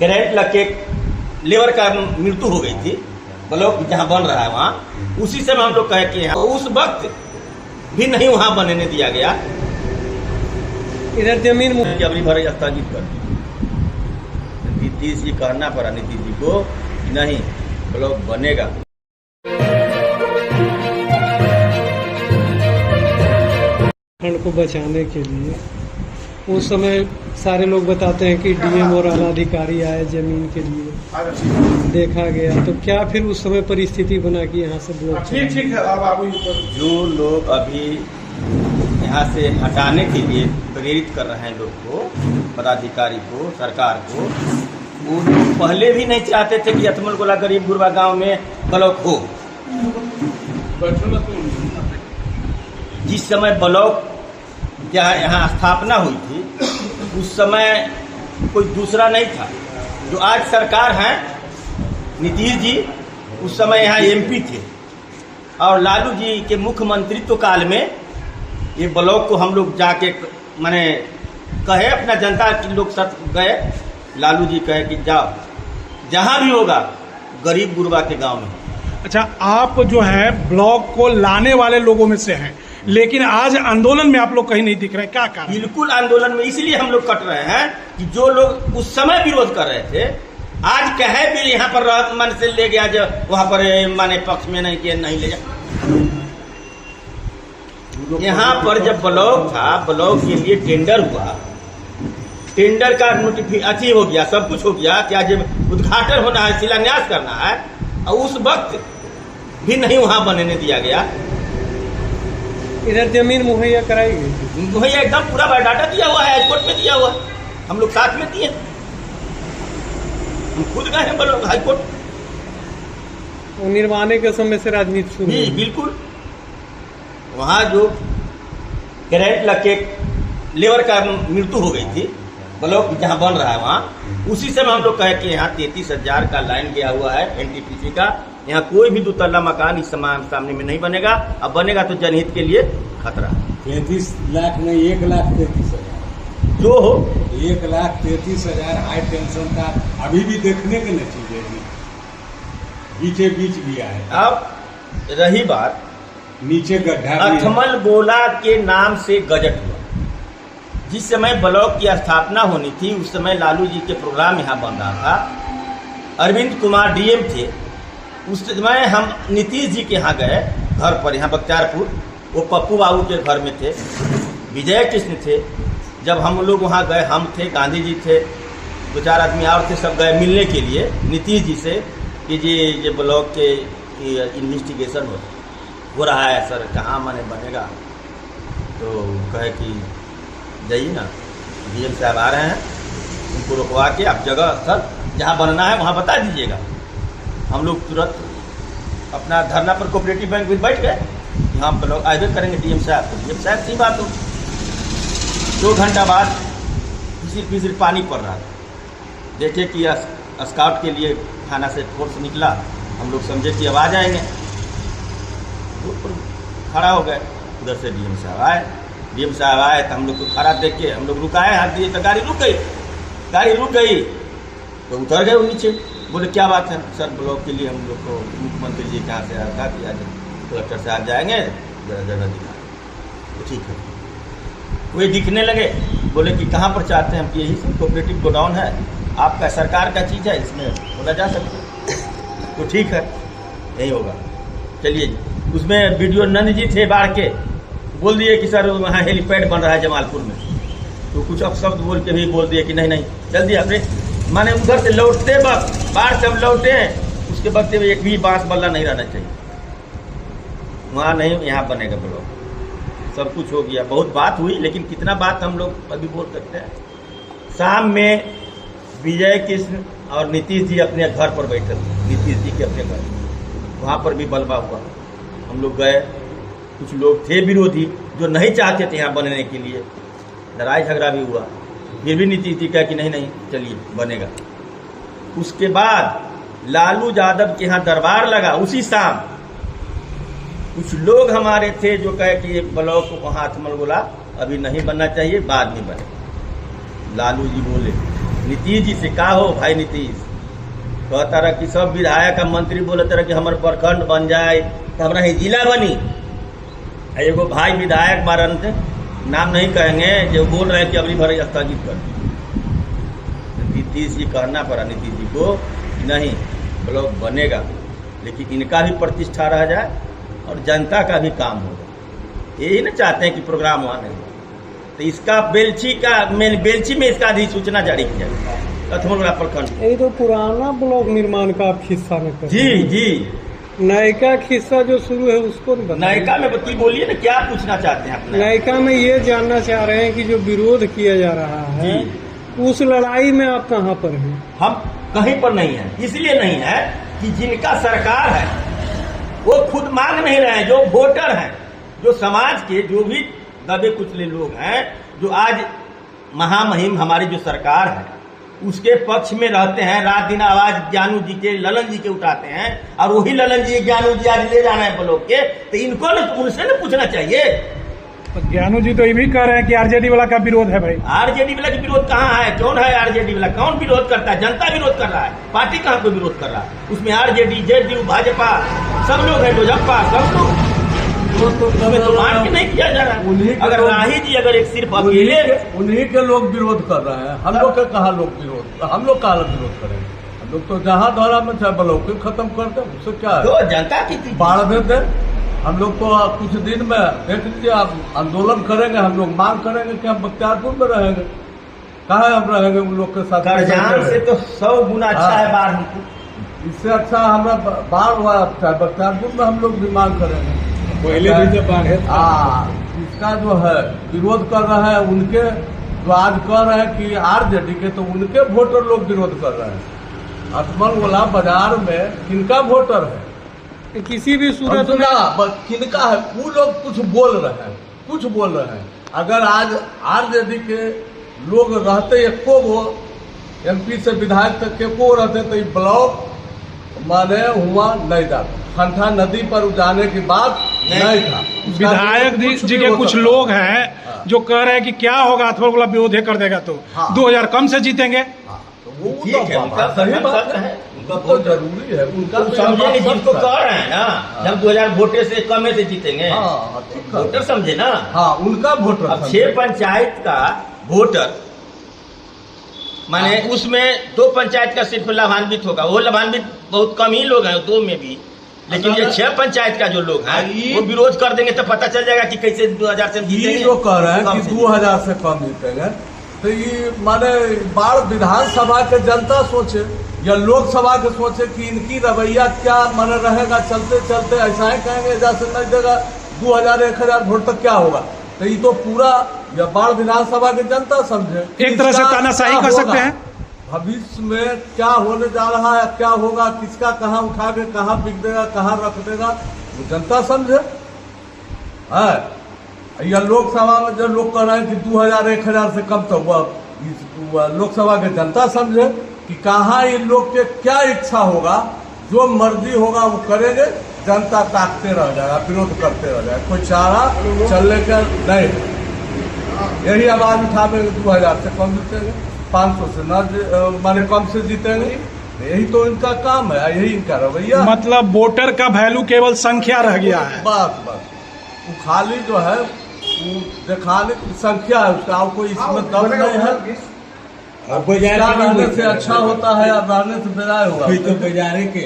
Current लग के labour का मृत्यु हो गई थी, ब्लॉक जहाँ बन रहा है वहाँ, उसी समय हम लोग कहे कि उस वक्त भी नहीं वहाँ बनने दिया गया। इधर जमीन अभी भर स्थगित कर दी। नीतीश जी कहना पड़ा नीतीश जी को कि नहीं ब्लॉक बनेगा। खंड को बचाने के लिए उस समय सारे लोग बताते हैं कि डीएम और आला अधिकारी आए जमीन के लिए, देखा गया। तो क्या फिर उस समय परिस्थिति बना कि यहाँ से ब्लॉक ठीक है। जो लोग अभी यहाँ से हटाने के लिए प्रेरित कर रहे हैं लोग को, पदाधिकारी को, सरकार को, वो पहले भी नहीं चाहते थे कि अथमल गोला गरीब गुरबा गांव में ब्लॉक हो। जिस समय ब्लॉक क्या यहाँ स्थापना हुई थी उस समय कोई दूसरा नहीं था। जो आज सरकार है नीतीश जी, उस समय यहाँ एमपी थे और लालू जी के मुख्यमंत्रित्व काल में ये ब्लॉक को हम लोग जाके माने कहे अपना जनता के लोग साथ गए, लालू जी कहे कि जाओ जहाँ भी होगा गरीब गुरबा के गांव में। अच्छा, आप जो है ब्लॉक को लाने वाले लोगों में से हैं, लेकिन आज आंदोलन में आप लोग कहीं नहीं दिख रहे, क्या कारण? बिल्कुल आंदोलन में इसलिए हम लोग कट रहे हैं कि जो लोग उस समय विरोध कर रहे थे आज कहे भी यहाँ पर मन से ले गया, जो वहाँ पर माने पक्ष में नहीं किया, नहीं ले जा। यहाँ पर जब ब्लॉक था, ब्लॉक के लिए टेंडर हुआ, टेंडर का नोटिफिकेशन हो गया, सब कुछ हो गया, क्या जब उद्घाटन होना है, शिलान्यास करना है, और उस वक्त भी नहीं वहाँ बनने दिया गया। इधर जमीन मुहैया कराई गई, मुहैया एकदम पूरा बायोडाटा दिया हुआ है, हाईकोर्ट में दिया हुआ, हम लोग साथ में दिए, हम खुद गए हैं ब्लॉक हाईकोर्ट। निर्माण के समय से राजनीति शुरू हुई। बिल्कुल, वहाँ जो करंट लग के लेबर का मृत्यु हो गई थी, ब्लॉक जहाँ बन रहा है वहाँ, उसी समय हम लोग कहे कि यहाँ 33,000 का लाइन गया हुआ है एनटीपीसी का, यहाँ कोई भी दुतल्ला मकान इस सामने में नहीं बनेगा। अब बनेगा तो जनहित के लिए खतरा। 33 लाख नहीं, 1,33,000 जो हो, 1,33,000 हाई टेंशन का अभी भी देखने के नतीजे बीचे बीच भी आए। अब रही बात नीचे गड्ढा, अथमल गोला के नाम से गजट हुआ। जिस समय ब्लॉक की स्थापना होनी थी उस समय लालू जी के प्रोग्राम यहाँ बन रहा था, अरविंद कुमार डीएम थे। उस समय हम नीतीश जी के यहाँ गए घर पर, यहाँ बख्तियारपुर, वो पप्पू बाबू के घर में थे, विजय कृष्ण थे। जब हम लोग वहाँ गए, हम थे, गांधी जी थे, 2-4 आदमी और थे, सब गए मिलने के लिए नीतीश जी से कि जी ये ब्लॉक के इन्वेस्टिगेशन हो रहा है सर, कहाँ माने बनेगा। तो कहे कि जाइए ना, डीएम साहब आ रहे हैं, उनको रुकवा के आप जगह स्थल जहाँ बनना है वहाँ बता दीजिएगा। हम लोग तुरंत अपना धरना पर कोऑपरेटिव बैंक में बैठ गए, यहाँ ब्लॉक आयोजन करेंगे डीएम साहब। तो डीएम साहब सी बात हो, 2 घंटा बाद फिर पानी पड़ रहा था। देखे कि स्काउट के लिए थाना से फोर्स निकला, हम लोग समझे कि अब आ जाएंगे, तो खड़ा हो गए। उधर से डीएम साहब आए, तो हम लोग को खड़ा देख के हम लोग रुकाए, हाथ दिए तो गाड़ी रुक गई, तो उतर गए नीचे। बोले क्या बात है सर, ब्लॉक के लिए हम लोग को मुख्यमंत्री जी कहाँ से आया कि आज कलेक्टर साहब जाएंगे, जरा जगह दिखा। तो ठीक है, वे दिखने लगे, बोले कि कहाँ पर चाहते हैं हम, कि यही सब कोऑपरेटिव गोडाउन है आपका, सरकार का चीज़ है, इसमें बोला जा सकता है। तो ठीक है, यही होगा, चलिए। उसमें वीडियो नंद जी थे बाढ़ के, बोल दिए कि सर वहाँ हेलीपैड बन रहा है जमालपुर में, तो कुछ अपशब्द बोल के भी बोल दिए कि नहीं जल्दी अपने माने उधर से लौटते वक्त, बाढ़ से हम लौटे हैं उसके वक्त एक भी बांस बल्ला नहीं रहना चाहिए वहाँ, नहीं यहाँ बनेगा ब्लॉक। सब कुछ हो गया, बहुत बात हुई, लेकिन कितना बात हम लोग अभी बोल सकते हैं। शाम में विजय कृष्ण और नीतीश जी अपने घर पर बैठे थे, नीतीश जी के अपने घर, वहाँ पर भी बलवा हुआ। हम लोग गए, कुछ लोग थे विरोधी जो नहीं चाहते थे यहाँ बनने के लिए, लड़ाई झगड़ा भी हुआ, फिर भी नीतीश जी कहा कि नहीं चलिए बनेगा। उसके बाद लालू यादव के यहाँ दरबार लगा, उसी शाम कुछ लोग हमारे थे जो कहे कि ये ब्लॉक वहाँ अथमल गोला अभी नहीं बनना चाहिए, बाद में बने। लालू जी बोले, नीतीश जी से का हो भाई नीतीश कहता रहा कि सब विधायक आ मंत्री बोलत रहा कि हमारे प्रखंड बन जाए तो हमारा ही जिला बनी। एगो भाई विधायक बारन थे, नाम नहीं कहेंगे, जो बोल रहे हैं कि अगली बार स्थगित कर दी। नीतीश जी कहना पड़ा नीतीश जी को नहीं ब्लॉक बनेगा, लेकिन इनका भी प्रतिष्ठा रह जाए और जनता का भी काम होगा। यही ना चाहते हैं कि प्रोग्राम वहाँ नहीं, तो इसका बेलछी में इसका अधिसूचना जारी किया गया कथमोला प्रखंड। ये तो पुराना ब्लॉक निर्माण का आप हिस्सा न कर। जी जी, नयका हिस्सा जो शुरू है उसको नहीं बताइए। नायका में बती बोलिए ना, क्या पूछना चाहते हैं अपने? नयका में ये जानना चाह रहे हैं कि जो विरोध किया जा रहा है उस लड़ाई में आप कहाँ पर हैं? हम कहीं पर नहीं है, इसलिए नहीं है कि जिनका सरकार है वो खुद मांग नहीं रहे हैं। जो वोटर हैं, जो समाज के जो भी दबे कुचले लोग हैं, जो आज महामहिम हमारी जो सरकार है उसके पक्ष में रहते हैं, रात दिन आवाज ज्ञानू जी के, ललन जी के उठाते हैं, और वही ललन जी ज्ञानू जी आज ले जा रहे हैं ब्लॉक के, तो इनको न उनसे न पूछना चाहिए। तो ज्ञानू जी तो ये भी कह रहे हैं कि आरजेडी वाला का विरोध है भाई। आरजेडी वाला का विरोध कहाँ है? कौन है आरजेडी वाला? कौन विरोध करता है? जनता विरोध कर रहा है, पार्टी कहाँ कोई विरोध कर रहा है? उसमें आरजेडी, जेडीयू, भाजपा सब लोग हैं, लोजपा सब लोग, उसमें तो मान के नहीं किया जा रहा है। अगर राही जी अगर एक सिर्फ अकेले, उन्हीं के लोग विरोध कर रहे हैं, हम लोग का कहाँ लोग विरोध, हम लोग कहाँ विरोध करेंगे? हम लोग तो जहाँ द्वारा में चाहे ब्लॉक को खत्म कर दे, उससे क्या है? तो जनता की बाढ़ में दे। हम लोग तो कुछ दिन में देख लीजिए, आप आंदोलन करेंगे, हम लोग मांग करेंगे कि हम बख्तियारपुर में रहेंगे। कहाँ हम रहेंगे उन लोग के साथ? करजान से तो 100 गुना अच्छा है बाढ़ हमको। इससे अच्छा हमारा बाढ़ हुआ, चाहे बख्तियारपुर में हम लोग भी मांग करेंगे। पहले भी जब बाढ़ इसका जो है विरोध कर रहे हैं उनके, जो आज कह रहे हैं कि आरजेडी के, तो उनके वोटर लोग विरोध कर रहे हैं। अतमलगोला बाजार में किनका वोटर है? किसी भी सूरत में किनका है? वो लोग कुछ बोल रहे हैं। अगर आज आरजेडी के लोग रहते, एको वो एमपी से विधायक तक के को रहते, तो ये ब्लॉक माने हुआ नहीं जाता। खंठा नदी पर जाने की बात नहीं था। विधायक जी के कुछ लोग हैं जो कह रहे हैं कि क्या होगा, अथमलगोला विरोध कर देगा तो 2000 कम से जीतेंगे। तो वो सही बात है, तो जरूरी है उनका, समझे जिनको कह रहे हैं ना, हम 2000 वोटर से कम से जीतेंगे। वोटर समझे ना? हाँ, उनका वोटर। अब 6 पंचायत का वोटर माने उसमें 2 पंचायत का सिर्फ लाभान्वित होगा, वो लाभान्वित बहुत कम ही लोग हैं 2 में भी, लेकिन ये 6 पंचायत का जो लोग हैं वो विरोध कर देंगे तो पता चल जाएगा कि कैसे 2000 से जीतेंगे। जो कह रहे हैं कि 2000 से कम जीतेंगे, तो ये माने बाढ़ विधानसभा के जनता सोचे या लोकसभा के सोचे कि इनकी रवैया क्या माने रहेगा। चलते चलते ऐसा ही कहेंगे जैसे नहीं देगा 2000 1000 वोट तक क्या होगा। तो ये तो पूरा या बाढ़ विधानसभा की जनता समझे, एक तरह से तानाशाही कर सकते हैं। भविष्य में क्या होने जा रहा है, क्या होगा, किसका कहाँ उठा के कहाँ बिक देगा, कहाँ रख देगा, वो जनता समझे है। या लोकसभा में जो लोग कह रहे हैं कि 2000 1000 से कम, तो वह लोकसभा के जनता समझे कि कहाँ इन लोग के क्या इच्छा होगा, जो मर्जी होगा वो करेंगे। जनता ताकते रह जाएगा, विरोध करते रह जाएगा, कोई चारा चलने का नहीं। यही आवाज उठावे 2000 से कम जीतेंगे, 500 से न माने कम से जीतेंगे। यही तो इनका काम है, यही इनका रवैया। मतलब वोटर का वैल्यू केवल संख्या रह गया है। बस वो खाली जो है वो दिखाने की संख्या है, उसका कोई इसमें दम नहीं है। अब बाजार रहने से अच्छा होता है, अब रहने से बेजाय होगा। तो बाजारे के